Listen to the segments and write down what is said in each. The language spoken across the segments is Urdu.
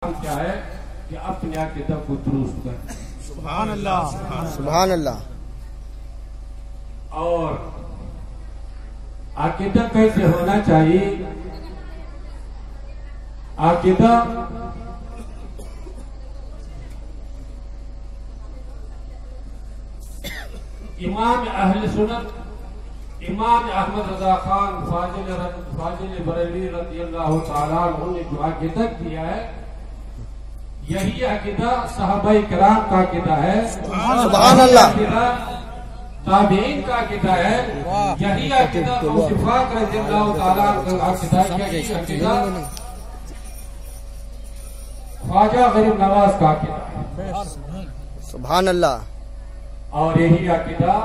کیا ہے کہ اپنے عقیدہ کو درست کریں. سبحان اللہ سبحان اللہ. اور عقیدہ کیسے ہونا چاہیے؟ عقیدہ امام اہل سنت امام احمد رضا خان فاضل بریلوی رضی اللہ تعالیٰ عنہ نے جو عقیدہ کیا ہے، یہی عقیدہ صحابہ کرام کا عقیدہ ہے، سبحان اللہ. تابعین کا عقیدہ ہے، یہی عقیدہ غوث پاک رضی اللہ تعالیٰ عنہ کا عقیدہ ہے، یہی عقیدہ خواجہ غریب نواز کا عقیدہ ہے. سبحان اللہ. اور یہی عقیدہ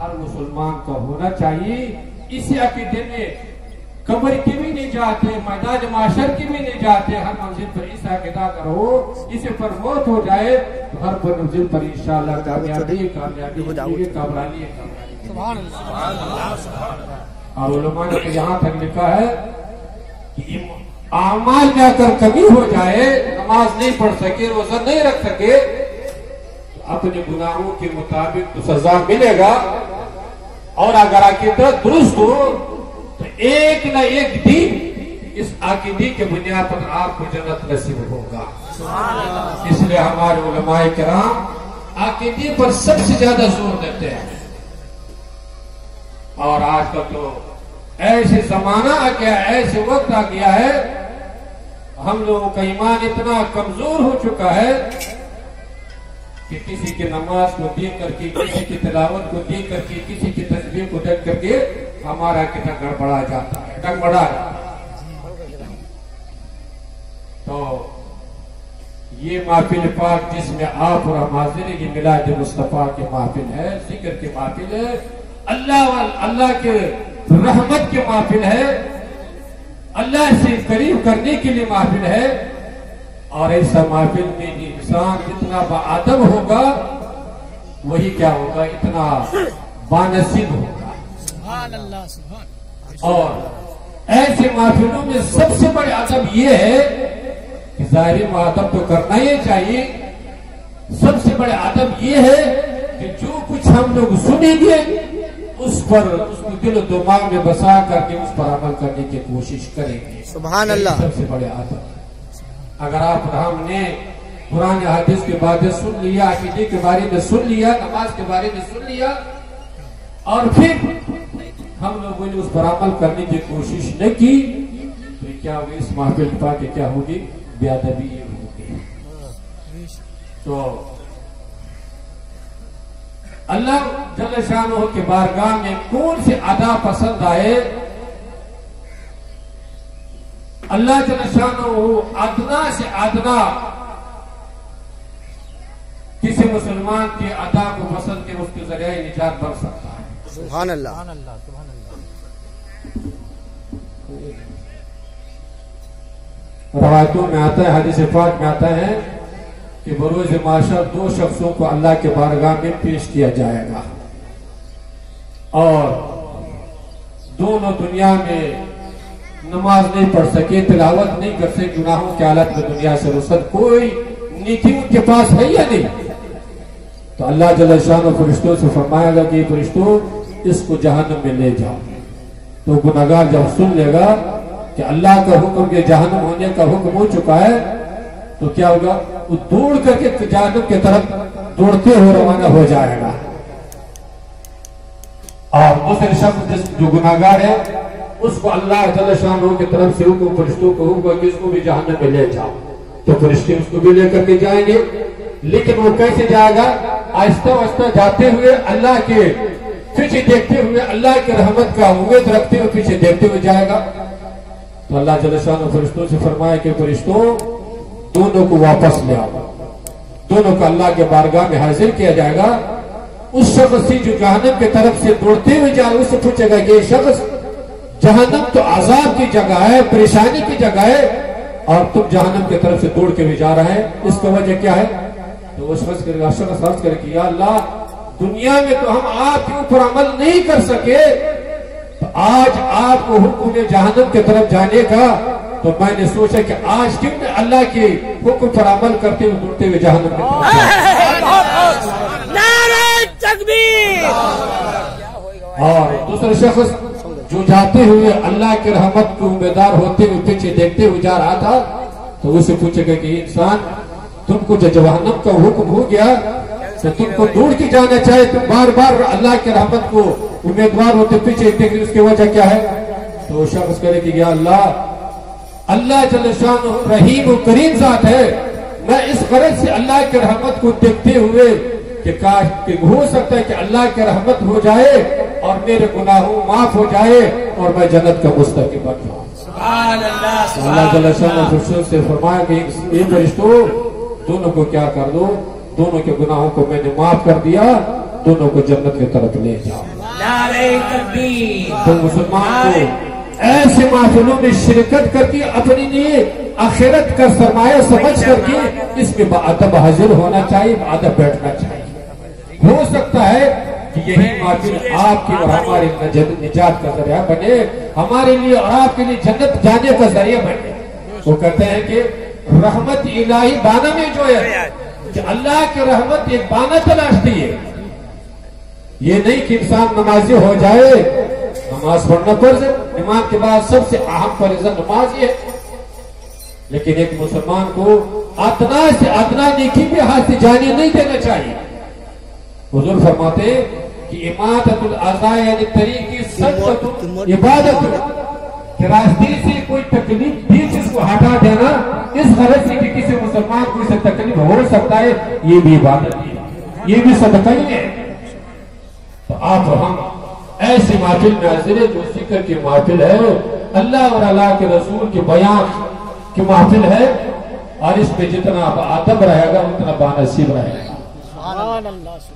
ہر مسلمان کا ہونا چاہیے. اسی عقیدے میں قبر کی بھی نہیں جاتے، میدان محشر کی بھی نہیں جاتے. ہر منزل پر اس عقیدہ کا رہو، اس پر موت ہو جائے تو ہر منزل پر انشاءاللہ کامیابی کامیابی کامرانی. اور علماء نے یہاں تک لکھا ہے کہ اعمال میں اگر کمی ہو جائے، نماز نہیں پڑھ سکے، روزہ نہیں رکھ سکے، اپنے گناہوں کے مطابق تو سزا ملے گا. اور اگر عقیدہ درست ہو تو ایک نہ ایک دن اس عقیدے کے بنیاد پر آپ کو جنت نصیب ہوگا. اس لیے ہمارے علماء کرام عقیدے پر سب سے زیادہ زور دیتے ہیں. اور آج کل تو ایسے زمانہ آ گیا، ایسے وقت آ گیا ہے، ہم لوگوں کا ایمان اتنا کمزور ہو چکا ہے کہ کسی کی نماز کو دیکھ کر کے، کسی کی تلاوت کو دیکھ کر کے، کسی کی تسبیح کو دیکھ کر کے ہمارا عقیدہ گڑبڑا جاتا ہے، ڈگمڑا جاتا ہے. تو یہ محفل پاک جس میں آپ اور ہم حاضر ہیں، یہ میلاد مصطفیٰ کی محفل ہے، ذکر کی محفل ہے، اللہ کے رحمت کی محفل ہے، اللہ سے قریب کرنے کے لیے محفل ہے. اور ایسا محفل میں انسان جتنا باادب ہوگا وہی کیا ہوگا، اتنا بانصیب ہوگا. اور ایسے محفلوں میں سب سے بڑے ادب یہ ہے کہ ظاہری ادب تو کرنا ہی چاہیے. سب سے بڑے ادب یہ ہے کہ جو کچھ ہم لوگ سنیں گے اس کو دل و دماغ میں بسا کر کے اس پر عمل کرنے کی کوشش کریں گے. سبحان اللہ. سب سے بڑے ادب. اگر آپ ہم نے قرآن حدیث کے بارے میں سن لیا، عقیدے کے بارے میں سن لیا، نماز کے بارے میں سن لیا، اور پھر ہم لوگوں نے اس پر عمل کرنے کی کوشش نہ کی تو کیا ہوگی؟ اس محفل پا کے کیا ہوگی؟ بے ادبی ہوگی. تو اللہ جل شانہ کے بارگاہ میں کون سے ادا پسند آئے؟ اللہ جل شانہ ادنا سے ادنا کسی مسلمان کے ادا کو پسند کے اس کے ذریعے نجات بن سکتا ہے. سبحان اللہ. روایتوں میں آتا ہے، حدیث پاک میں آتا ہے کہ بروز معاشر دو شخصوں کو اللہ کے بارگاہ میں پیش کیا جائے گا، اور دونوں دنیا میں نماز نہیں پڑھ سکے، تلاوت نہیں کر سکے، گناہوں کی حالت میں دنیا سے رخصت، کوئی نیکی ان کے پاس ہے یا نہیں. تو اللہ جل شانہ فرشتوں سے فرمائے گا کہ یہ فرشتوں اس کو جہنم میں لے جاؤ. تو گناہگار جب سن لے گا کہ اللہ کا حکم کے جہنم ہونے کا حکم ہو چکا ہے تو کیا ہوگا؟ وہ دوڑ کر کے جہنم کی طرف دوڑتے ہوئے روانہ ہو جائے گا. اور دوسرے شخص جو گناہگار ہے اس کو اللہ جل شانہ کی طرف سے حکم، فرشتوں کو حکم کہ اس کو بھی جہنم میں لے جاؤ. تو فرشتے اس کو بھی لے کر کے جائیں گے، لیکن وہ کیسے جائے گا؟ آہستہ آہستہ جاتے ہوئے، اللہ کے پیچھے دیکھتے ہوئے، اللہ کی رحمت کا امید رکھتے ہوئے پیچھے دیکھتے ہوئے جائے گا. تو اللہ جل شانہ فرشتوں سے فرمایا کہ فرشتوں دونوں کو واپس لے آؤ. دونوں کو اللہ کے بارگاہ میں حاضر کیا جائے گا. اس شخص سے جو جہنم کی طرف سے دوڑتے ہوئے جائے اس سے پوچھے گا کہ یہ شخص، جہنم تو عذاب کی جگہ ہے، پریشانی کی جگہ ہے، اور تم جہنم کی طرف سے دوڑ کے بھی جا رہا ہے، اس کا وجہ کیا ہے؟ تو وہ شخص عرض کرے کہ یا اللہ، دنیا میں تو ہم آپ کے اوپر عمل نہیں کر سکے، تو آج آپ کو حکم جہنم کی طرف جانے کا تو میں نے سوچا کہ آج کیوں میں اللہ کے حکم پر عمل کرتے ہوئے ڈوبتے ہوئے جہنم میں نعرہ تکبیر! اور دوسرا شخص جو جاتے ہوئے اللہ کی رحمت کو امیدوار ہوتے ہوئے پیچھے دیکھتے ہوئے جا رہا تھا تو اسے پوچھے گا کہ انسان تم کو جو جہنم کا حکم ہو گیا تو تم کو دوڑ کے جانا چاہے، تم بار بار اللہ کی رحمت کو امیدوار ہوتے پیچھے دیکھ رہے، اس کی وجہ کیا ہے؟ تو وہ شخص کرے کہ یا اللہ جل شانہ رحیم و کریم ذات ہے، میں اس غرض سے اللہ کی رحمت کو دیکھتے ہوئے کہ کاش کہ ہو سکتا ہے کہ اللہ کی رحمت ہو جائے اور میرے گناہوں معاف ہو جائے اور میں جنت کا مستحق بن جاؤں۔ سبحان اللہ! اللہ جل شانہ فرشتوں سے فرمایا کہ یہ فرشتوں دونوں کو کیا کر دو، دونوں کے گناہوں کو میں نے معاف کر دیا، دونوں کو جنت کی طرف لے جاؤ۔ نعرہ تکبیر! تو مسلمان کو ایسے محفلوں میں شرکت کر کے اپنے لیے آخرت کا سرمایہ سمجھ کر کے اس میں بادب حاضر ہونا چاہیے، بادب بیٹھنا چاہیے۔ ہو سکتا ہے کہ یہی محفل آپ کی اور ہماری نجات کا ذریعہ بنے، ہمارے لیے اور آپ کے لیے جنت جانے کا ذریعہ بنے۔ وہ کہتے ہیں کہ رحمت الہی بانا میں جو ہے کہ اللہ کی رحمت ایک بانا تلاشتی ہے، یہ نہیں کہ انسان نمازی ہو جائے، نماز پڑھنا فرض ہے، ایمان کے بعد سب سے اہم فریضہ نماز ہی ہے، لیکن ایک مسلمان کو ادنا سے ادنا نیکی بھی ہاتھ سے جانے نہیں دینا چاہیے۔ حضور فرماتے ہیں کہ اماطۃ الاذى یعنی طریق کی صدقۃ عبادت، کہ راستے سے کوئی تکلیف بھی جس کو ہٹا دینا اس غرض سے کہ کسی مسلمان کو اسے تکلیف ہو سکتا ہے، یہ بھی عبادت ہے، یہ بھی صدقہ ہی ہے۔ تو آپ ہم ایسی محفل میں حاضر ہے جو ذکر کی محفل ہے، اللہ اور اللہ کے رسول کے بیان کی محفل ہے، اور اس پہ جتنا ادب رہے گا اتنا بانصیب رہے گا۔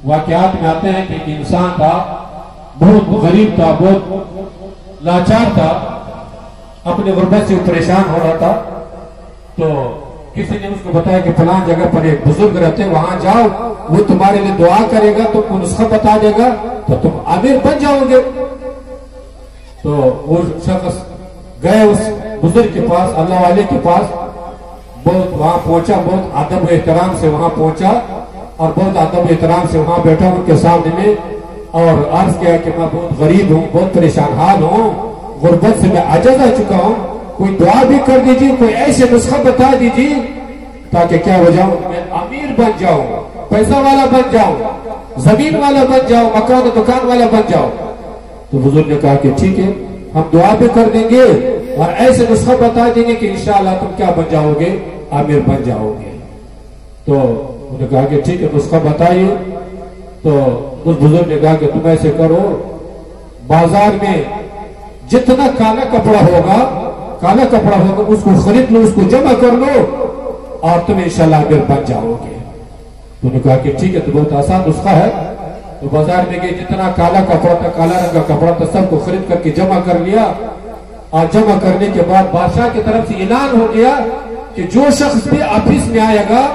واقعات میں آتے ہیں کہ ایک انسان تھا، بہت غریب تھا، بہت لاچار تھا، اپنے غربت سے پریشان ہو رہا تھا، تو کسی نے اس کو بتایا کہ فلاں جگہ پر ایک بزرگ رہتے ہیں، وہاں جاؤ، وہ تمہارے لیے دعا کرے گا، تم کو نسخہ بتا دے گا تو تم امیر بن جاؤ گے۔ تو وہ شخص گئے اس بزرگ کے پاس، اللہ والے کے پاس، بہت وہاں پہنچا، بہت ادب و احترام سے وہاں پہنچا اور بہت ادب و احترام سے وہاں بیٹھا ان کے سامنے میں، اور عرض کیا کہ میں بہت غریب ہوں، بہت پریشان حال ہوں، غربت سے میں عاجز آ چکا ہوں، کوئی دعا بھی کر دیجیے، کوئی ایسے نسخہ بتا دیجیے تاکہ کیا ہو جاؤں، میں امیر بن جاؤں، پیسہ والا بن جاؤں، زمین والا بن جاؤں، مکان و دکان والا بن جاؤں۔ تو بزرگ نے کہا کہ ٹھیک ہے، ہم دعا بھی کر دیں گے اور ایسے نسخہ بتا دیں گے کہ انشاءاللہ تم کیا بن جاؤ گے، امیر بن جاؤ گے۔ تو انہوں نے کہا کہ ٹھیک ہے، نسخہ بتائیے۔ تو اس بزرگ نے کہا کہ تم ایسے کرو، بازار میں جتنا کالا کپڑا ہوگا اس کو خرید لو، اس کو جمع کر لو اور تم انشاءاللہ امیر بن جاؤ گے۔ تو انہوں نے کہا کہ ٹھیک ہے، تو بہت آسان نسخہ ہے۔ تو بازار میں گئے، جتنا کالا کپڑا تھا، کالا رنگ کا کپڑا تھا، سب کو خرید کر کے جمع کر لیا، اور جمع کرنے کے بعد بادشاہ کی طرف سے اعلان ہو گیا کہ جو شخص بھی آفس میں آئے گا،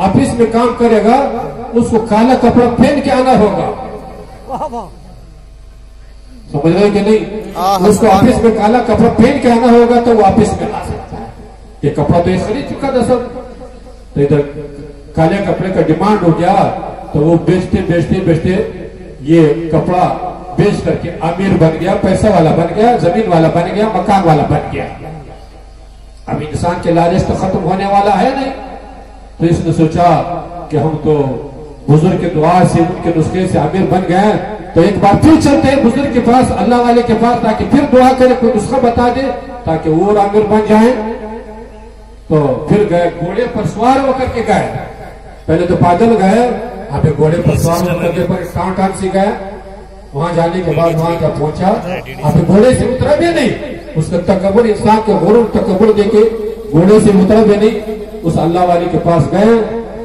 آفس میں کام کرے گا، اس کو کالا کپڑا پہن کے آنا ہوگا۔ سمجھ رہے کہ نہیں؟ اس کو آفس میں کالا کپڑا پہن کے آنا ہوگا تو وہ آفس میں آ سکتا ہے۔ یہ کپڑا تو یہ خرید چکا تھا سب، تو ادھر کالے کپڑے کا ڈیمانڈ ہو گیا، تو وہ بیچتے یہ کپڑا بیچ کر کے امیر بن گیا، پیسہ والا بن گیا، زمین والا بن گیا، مکان والا بن گیا۔ اب انسان کے لالچ تو ختم ہونے والا ہے نہیں، تو اس نے سوچا کہ ہم تو بزرگ کے دعا سے، ان کے نسخے سے امیر بن گئے، تو ایک بار پھر چلتے ہیں بزرگ کے پاس، اللہ والے کے پاس، تاکہ پھر دعا کرے، کوئی نسخہ بتا دے تاکہ وہ اور امیر بن جائیں۔ تو پھر گئے، گھوڑے پر سوار ہو کر کے گئے، پہلے تو پیدل گئے، اب گھوڑے پر سوار ہو کر کے ٹان سے گئے۔ وہاں جانے کے بعد وہاں جب پہنچا، اب گھوڑے سے اترا بھی نہیں، اس کا تکبر، انسان کے غرور تکبر دے کے گھوڑے سے اترا بھی نہیں۔ اس اللہ والے کے پاس گئے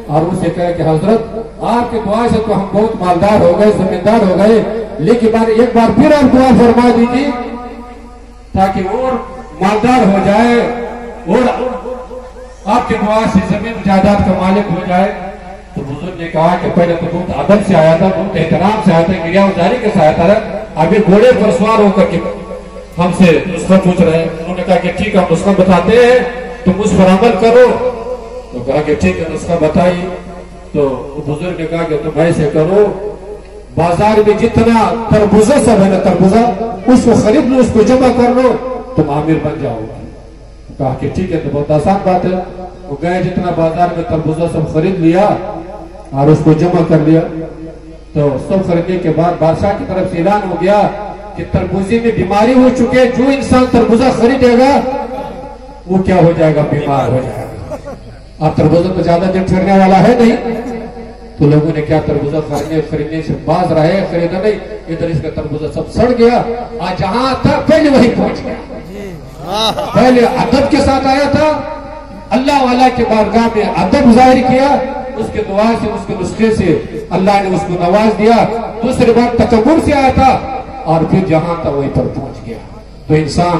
اور اسے کہا کہ حضرت آپ کے دعا سے تو ہم بہت مالدار ہو گئے، زمیندار ہو گئے، لیکن ایک بار پھر آپ دعا فرما دیجیے تاکہ اور مالدار ہو جائے اور آپ کے دعا سے زمین جائیداد کا مالک ہو جائے۔ تو بزرگ نے کہا کہ پہلے تو بہت ادب سے آیا تھا، بہت احترام سے آیا تھا، گریہ گزاری کے ساتھ آیا تھا، ابھی گھوڑے پر سوار ہو کر کے ہم سے نسخہ پوچھ رہے ہیں. انہوں نے کہا کہ ٹھیک ہے ہم نسخہ بتاتے ہیں تم اس پر عمل کرو. تو کہا کہ ٹھیک ہے نسخہ بتائی. تو بزرگ نے کہا کہ تم ایسے کرو بازار میں جتنا تربوزہ سب ہے نا تربوزہ اس کو خرید لو اس کو جمع کر لو تم عامر بن جاؤ گے. کہا کہ ٹھیک ہے تو بہت آسان بات ہے. وہ گئے جتنا بازار میں تربوزہ سب خرید لیا اور اس کو جمع کر لیا. تو سب خریدنے کے بعد بادشاہ کی طرف سے اعلان ہو گیا کہ تربوزے میں بیماری ہو چکے جو انسان تربوزہ خریدے گا وہ کیا ہو جائے گا بیمار ہو جائے گا. اب تربوزہ تو زیادہ دن ٹھہرنے والا ہے نہیں. تو لوگوں نے کیا تربوزہ خریدنے سے باز رہے خریدا نہیں. ادھر اس کا تربوزہ سب سڑ گیا اور جہاں تھا پہلے وہی پہنچ گیا. پہلے ادب کے ساتھ آیا تھا اللہ والا کے بارگاہ میں ادب ظاہر کیا اس کے دعا سے اس کے نسخے سے اللہ نے اس کو نواز دیا. دوسری بار تکبر سے آیا تھا اور پھر جہاں تھا وہیں پر پہنچ گیا. تو انسان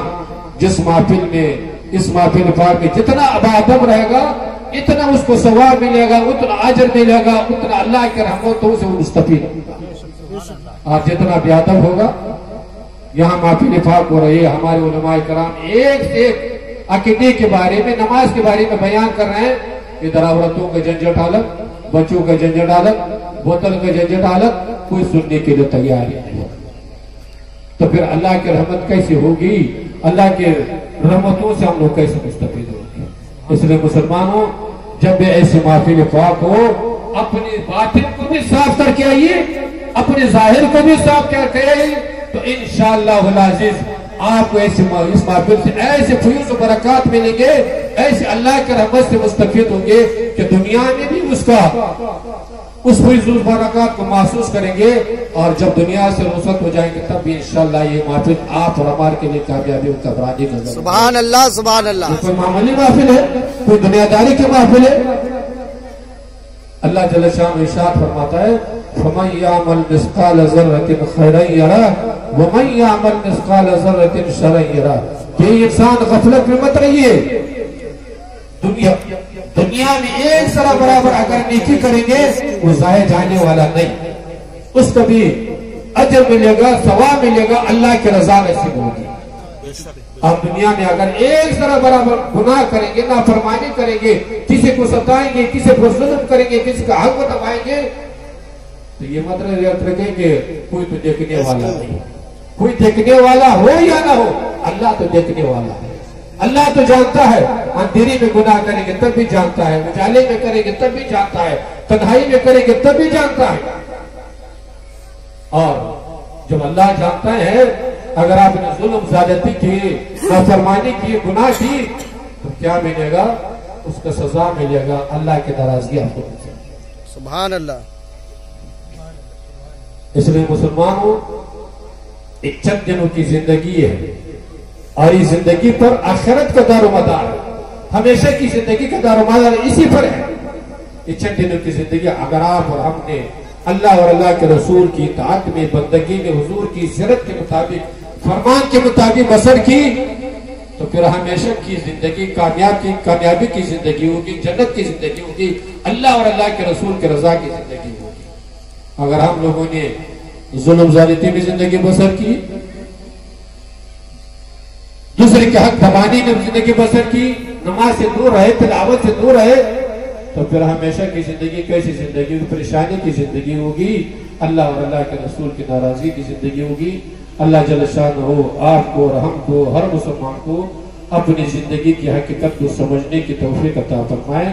جس محفل میں اس محفل پاک میں جتنا ادب رہے گا اتنا اس کو ثواب ملے گا اتنا اجر ملے گا اتنا اللہ کے رحمتوں سے وہ مستفید ہوگا. اور جتنا بے ادب ہوگا یہاں محفل پاک ہو رہی ہے ہمارے علماء کرام ایک سے ایک عقیدے کے بارے میں نماز کے بارے میں بیان کر رہے ہیں. ادھر عورتوں کا جھنجھٹ الگ بچوں کا جھنجھٹ الگ بوتل کا جھنجھٹ الگ کوئی سننے کے لیے تیار ہی نہیں. تو پھر اللہ کی رحمت کیسے ہوگی اللہ کے رحمتوں سے ہم لوگ کیسے مستفید ہوگی. اس لیے مسلمانوں جب بھی ایسی محفل پاک ہو اپنے باطن کو بھی صاف کر کے آئیے اپنے ظاہر کو بھی صاف کر کے آئیے تو انشاءاللہ العزیز آپ کو ایسی اس محفل سے ایسے فیوز و برکات ملیں گے ایسے اللہ کے رحمت سے مستفید ہوں گے کہ دنیا میں بھی اس فیوز و برکات کو محسوس کریں گے اور جب دنیا سے رخصت ہو جائیں گے تب بھی انشاءاللہ یہ محفل آپ اور ہمارے کے لیے کامیابی و کبرانی نظر. سبحان اللہ سبحان اللہ. کوئی معمولی محفل ہے کوئی دنیا داری کی محفل ہے. اللہ جل شانہ ارشاد فرماتا ہے فَمَن يَعْمَلْ مِثْقَالَ ذَرَّةٍ خَيْرًا يَرَهُ وَمَن يَعْمَلْ مِثْقَالَ ذَرَّةٍ شَرًّا يَرَهُ. کہ انسان غفلت میں مت رہیے. دنیا میں ایک ذرا برابر اگر نیکی کریں گے وہ ضائع جانے والا نہیں. اس کا بھی اجر ملے گا ثواب ملے گا اللہ کی رضا نصیب ہوگی. اب دنیا میں اگر ایک ذرا برابر گناہ کریں گے نافرمانی کریں گے کسی کو ستائیں گے کسی پر ظلم کریں گے کسی کا حق دبائیں گے تو یہ مطلب یاد رکھیں کہ کوئی تو دیکھنے والا نہیں. کوئی دیکھنے والا ہو یا نہ ہو اللہ تو دیکھنے والا ہے. اللہ تو جانتا ہے. اندھیری میں گناہ کریں گے تب بھی جانتا ہے اجالے میں کریں گے تب بھی جانتا ہے تنہائی میں کریں گے تب بھی جانتا ہے. اور جب اللہ جانتا ہے اگر آپ نے ظلم زیادتی کی نافرمانی کی گناہ کی تو کیا ملے گا اس کا سزا ملے گا اللہ کی ناراضگی آپ کو ملے گی. سبحان اللہ. اس لیے مسلمانوں ایک چند دنوں کی زندگی ہے اور اس زندگی پر آخرت کا دار و مدار ہمیشہ کی زندگی کا دار و مدار اسی پر ہے. یہ چند دنوں کی زندگی اگر آپ اور ہم نے اللہ اور اللہ کے رسول کی اطاعت میں بندگی میں حضور کی سیرت کے مطابق فرمان کے مطابق بسر کی تو پھر ہمیشہ کی زندگی کامیابی کی زندگی ہوگی جنت کی زندگی ہوگی اللہ اور اللہ کے رسول کے رضا کی زندگی ہوگی. اگر ہم لوگوں نے ظلم زیادتی میں زندگی بسر کی دوسرے کے حق دبانے میں زندگی بسر کی نماز سے دور رہے تلاوت سے دور رہے تو پھر ہمیشہ کی زندگی کیسی زندگی پریشانی کی زندگی ہوگی اللہ اور اللہ کے رسول کی ناراضگی کی زندگی ہوگی. اللہ جل شانہ ہو آپ کو اور ہم کو ہر مسلمان کو اپنی زندگی کی حقیقت کو سمجھنے کی توفیق عطا فرمائے.